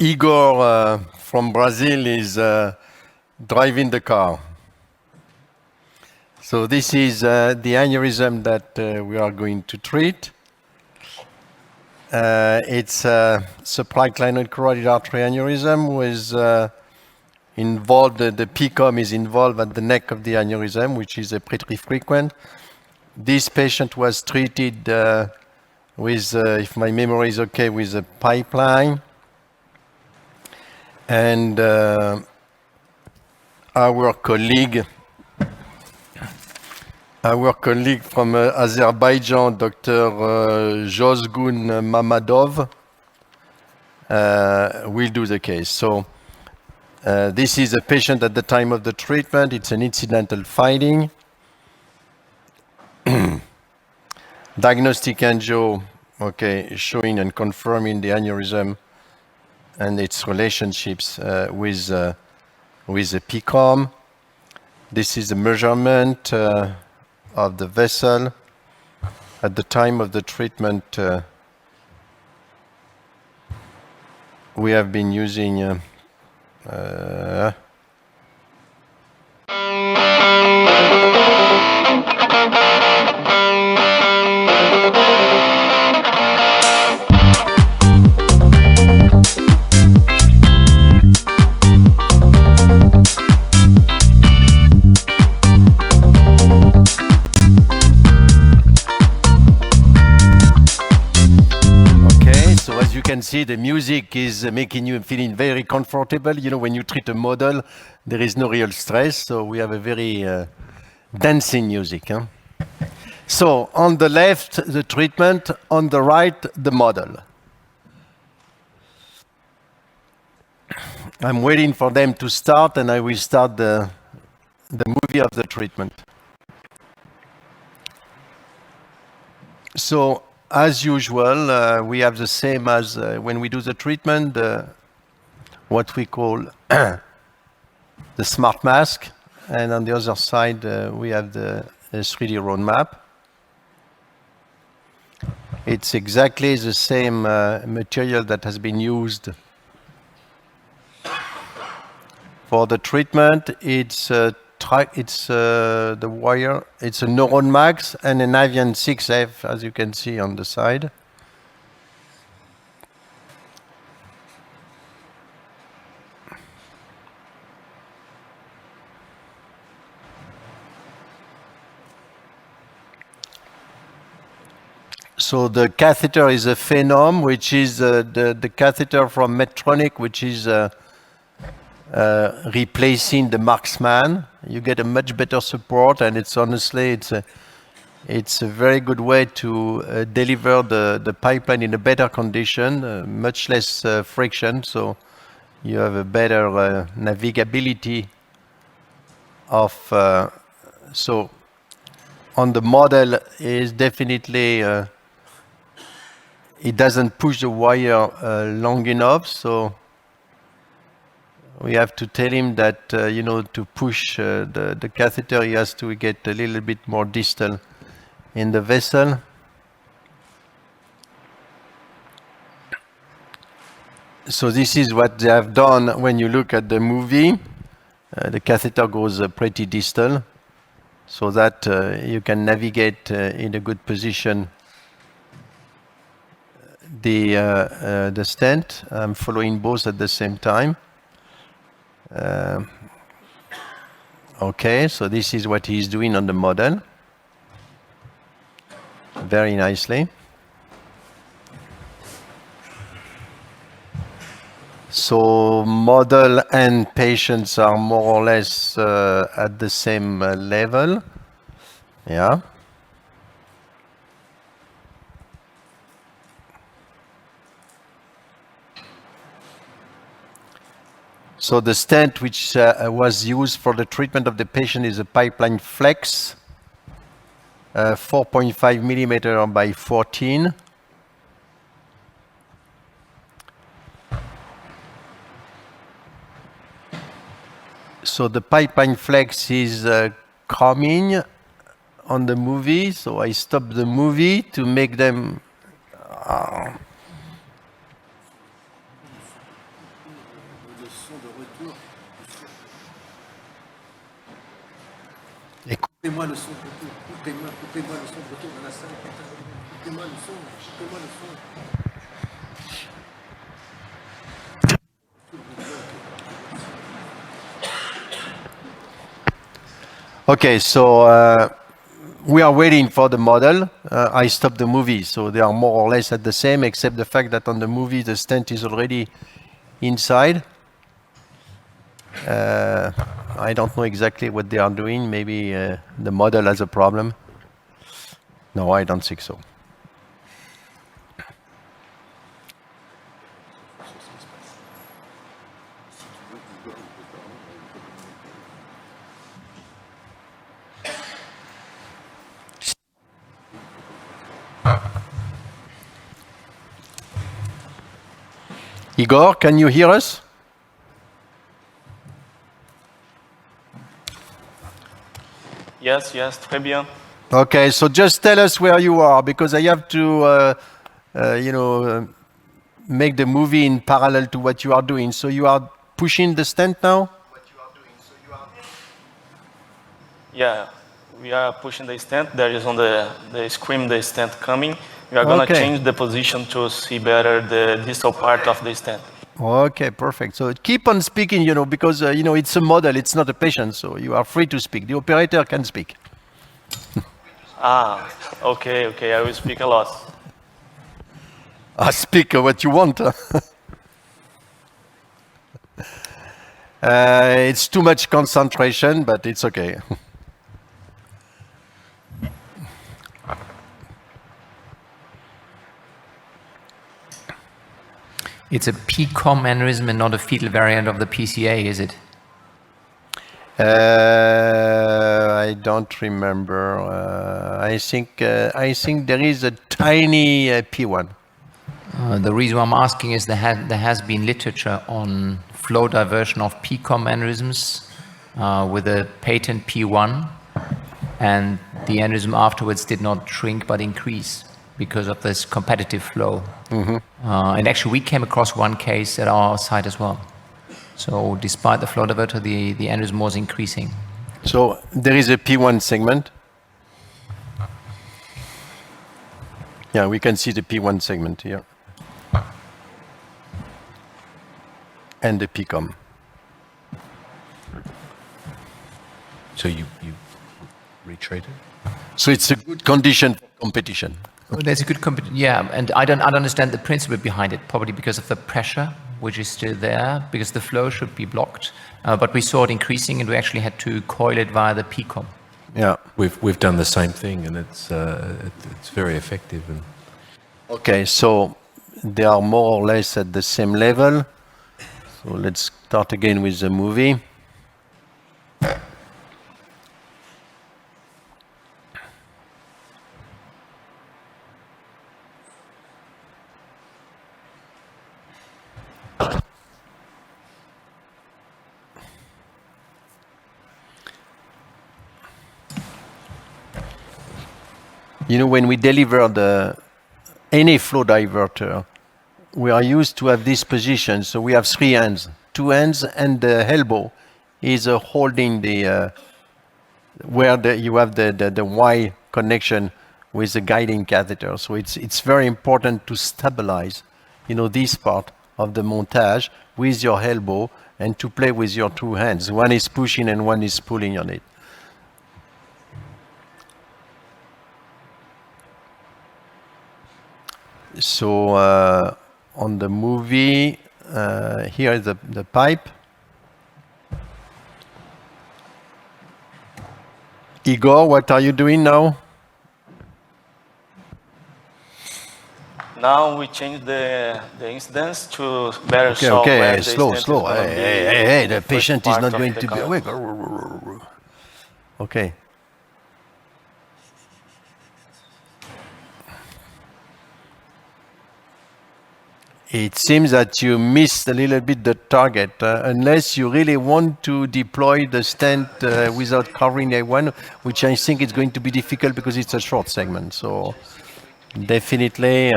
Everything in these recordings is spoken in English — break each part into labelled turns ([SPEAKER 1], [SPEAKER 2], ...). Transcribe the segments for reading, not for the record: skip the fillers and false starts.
[SPEAKER 1] Igor from Brazil is driving the car. So this is the aneurysm that we are going to treat. It's a supraclinoid carotid artery aneurysm with involved, the PCOM is involved at the neck of the aneurysm, which is pretty frequent. This patient was treated with, if my memory is okay, with a pipeline. And our colleague from Azerbaijan, Dr. Jozgun Mamadov, will do the case. So this is a patient at the time of the treatment. It's an incidental finding. Diagnostic angio, okay, showing and confirming the aneurysm and its relationships with the PCOM. This is a measurement of the vessel at the time of the treatment. We have been using see the music is making you feeling very comfortable. You know, when you treat a model, there is no real stress. So we have a very dancing music. Huh? So on the left, the treatment. On the right, the model. I'm waiting for them to start, and I will start the movie of the treatment. So, as usual, we have the same as when we do the treatment, what we call the smart mask. And on the other side, we have the 3D roadmap. It's exactly the same material that has been used for the treatment. It's the wire, it's a Neuron Max and an Avian 6F, as you can see on the side. So the catheter is a Phenom, which is the catheter from Medtronic, which is replacing the Marksman. You get a much better support, and it's honestly it's a very good way to deliver the pipeline in a better condition, much less friction, so you have a better navigability of. So on the model is definitely it doesn't push the wire long enough, so we have to tell him that, you know, to push the catheter, he has to get a little bit more distal in the vessel. So this is what they have done when you look at the movie. The catheter goes pretty distal, so that you can navigate in a good position the stent. I'm following both at the same time. Okay, so this is what he's doing on the model. Very nicely. So model and patients are more or less at the same level. Yeah. So the stent which was used for the treatment of the patient is a Pipline Flex, 4.5 millimeter by 14. So the Pipline Flex is coming on the movie, so I stopped the movie to make them
[SPEAKER 2] Coupez-moi le son, coupez-moi le son, retour dans la salle, coupez-moi le son, coupez-moi le son.
[SPEAKER 1] Okay, so we are waiting for the model. I stopped the movie, so they are more or less at the same, except the fact that on the movie the stent is already inside. I don't know exactly what they are doing. Maybe the model has a problem. No, I don't think so. Igor, can you hear us?
[SPEAKER 3] Yes, très bien.
[SPEAKER 1] Okay, so just tell us where you are, because I have to, make the movie in parallel to what you are doing. So you are pushing the stent now?
[SPEAKER 3] Yeah, we are pushing the stent. There is on the screen the stent coming. We are going to change the position to see better the distal part of the stent.
[SPEAKER 1] Okay, perfect. So keep on speaking, because, it's a model, it's not a patient, so you are free to speak. The operator can speak.
[SPEAKER 3] Okay, I will speak a lot.
[SPEAKER 1] Speak what you want. It's too much concentration, but it's okay.
[SPEAKER 4] It's a PCOM aneurysm and not a fetal variant of the PCA, is it?
[SPEAKER 1] I don't remember. I think there is a tiny P1.
[SPEAKER 4] The reason I'm asking is there has been literature on flow diversion of PCOM aneurysms with a patent P1, and the aneurysm afterwards did not shrink but increase because of this competitive flow. And actually we came across one case at our site as well. So despite the flow diverter, the aneurysm was increasing.
[SPEAKER 1] So there is a P1 segment. Yeah, we can see the P1 segment here. And the PCOM.
[SPEAKER 2] So you retreated?
[SPEAKER 1] So it's a good condition for competition.
[SPEAKER 4] There's a good yeah, and I don't understand the principle behind it, probably because of the pressure, which is still there, because the flow should be blocked. But we saw it increasing, and we actually had to coil it via the PCOM.
[SPEAKER 1] Yeah,
[SPEAKER 2] we've done the same thing, and it's very effective. And
[SPEAKER 1] okay, so they are more or less at the same level. So let's start again with the movie. When we deliver any flow diverter, we are used to have this position. So we have three hands, two hands, and the elbow is holding the where you have the Y connection with the guiding catheter. So it's very important to stabilize, this part of the montage with your elbow and to play with your two hands. One is pushing and one is pulling on it. So on the movie, here is the pipe. Igor, what are you doing now?
[SPEAKER 3] Now we change the incidence to better show
[SPEAKER 1] Okay,
[SPEAKER 3] where the
[SPEAKER 1] slow.
[SPEAKER 3] stent is gonna be
[SPEAKER 1] Hey,
[SPEAKER 3] in
[SPEAKER 1] the
[SPEAKER 3] first
[SPEAKER 1] patient is
[SPEAKER 3] part
[SPEAKER 1] not
[SPEAKER 3] of
[SPEAKER 1] going
[SPEAKER 3] the
[SPEAKER 1] to be
[SPEAKER 3] column.
[SPEAKER 1] awake. Okay. It seems that you missed a little bit the target, unless you really want to deploy the stent without covering A1, which I think is going to be difficult because it's a short segment. So definitely.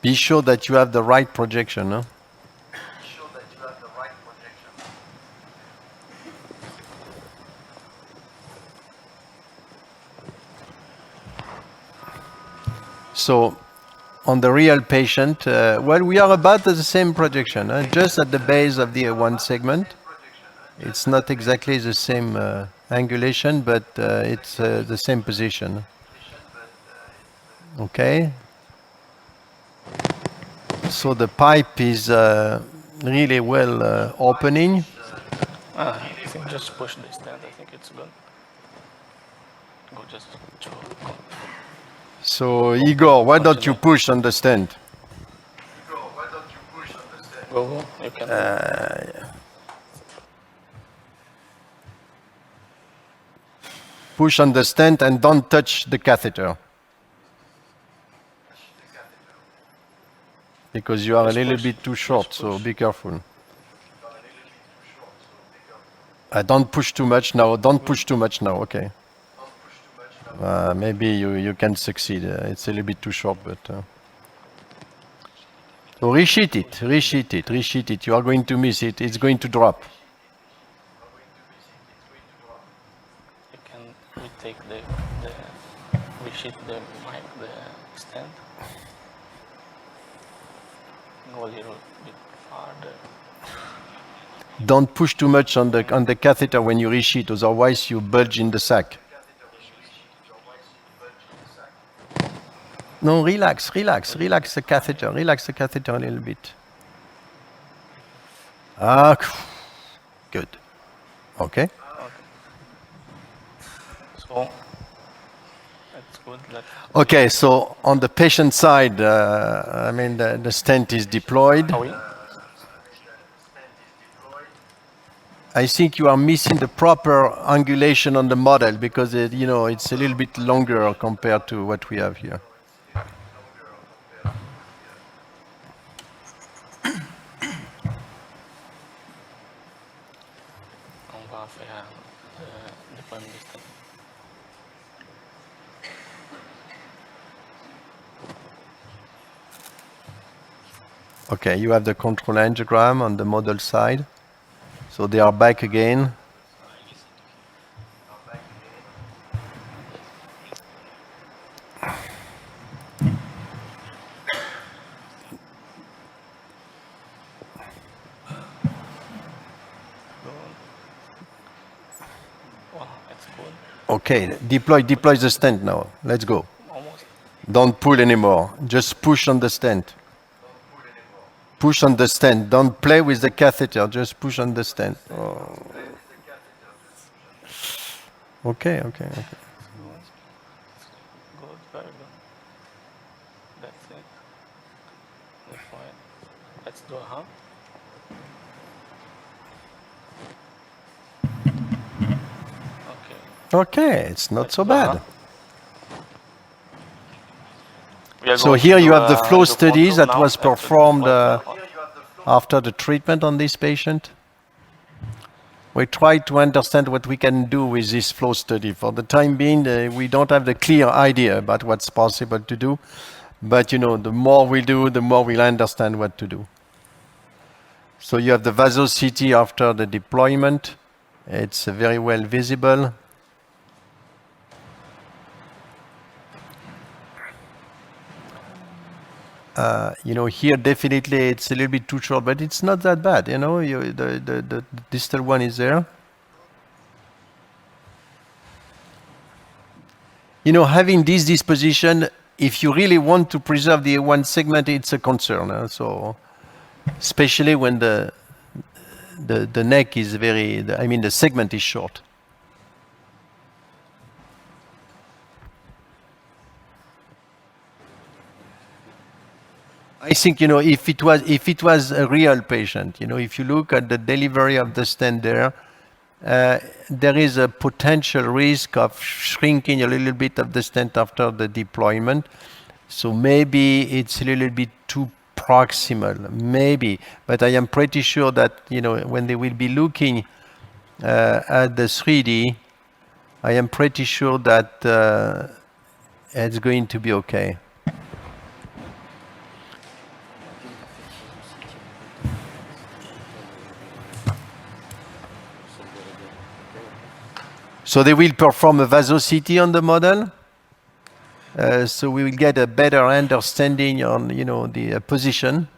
[SPEAKER 1] Be sure that you have the right projection. Huh? So, on the real patient, well, we are about the same projection, just at the base of the A1 segment. It's not exactly the same angulation, but it's the same position. Okay. So the pipe is really well opening.
[SPEAKER 3] I think just push the stent. I think it's good. Go just.
[SPEAKER 1] So Igor, why don't you push on the stent?
[SPEAKER 3] Go. You can.
[SPEAKER 1] Push on the stent and don't touch the catheter. Because you are a little bit too short, so be careful. Don't push too much now. Don't push too much now. Okay. Maybe you can succeed. It's a little bit too short, but. So resheet it, resheet it, resheet it. You are going to miss it. It's going to drop.
[SPEAKER 3] You can retake resheet the mic, the stand. Go a little bit farther.
[SPEAKER 1] Don't push too much on the catheter when you resheet, otherwise you bulge in the sac. No, relax the catheter a little bit. Good. Okay.
[SPEAKER 3] So that's good.
[SPEAKER 1] Okay, so on the patient side, I mean the stent is deployed. I think you are missing the proper angulation on the model because it's a little bit longer compared to what we have here. Okay, you have the control angiogram on the model side. So they are back again. Okay, deploy the stent now. Let's go. Don't pull anymore. Just push on the stent. Push on the stent. Don't play with the catheter. Just push on the stent. Oh. Okay.
[SPEAKER 3] Good, very good. That's it. That's fine. Let's do a hump.
[SPEAKER 1] Okay, it's not so bad. So
[SPEAKER 3] So
[SPEAKER 1] here you have the flow study that was performed after the treatment on this patient. We try to understand what we can do with this flow study. For the time being, we don't have the clear idea about what's possible to do. But the more we do, the more we'll understand what to do. So you have the vasosity after the deployment. It's very well visible. Here definitely it's a little bit too short, but it's not that bad. The distal one is there. Having this disposition, if you really want to preserve the A1 segment, it's a concern. So, especially when the neck is the segment is short. I think if it was a real patient, if you look at the delivery of the stent there is a potential risk of shrinking a little bit of the stent after the deployment. So maybe it's a little bit too proximal, maybe. But I am pretty sure that when they will be looking at the 3D, I am pretty sure that it's going to be okay. So they will perform a vaso-CT on the model. So we will get a better understanding on, the position.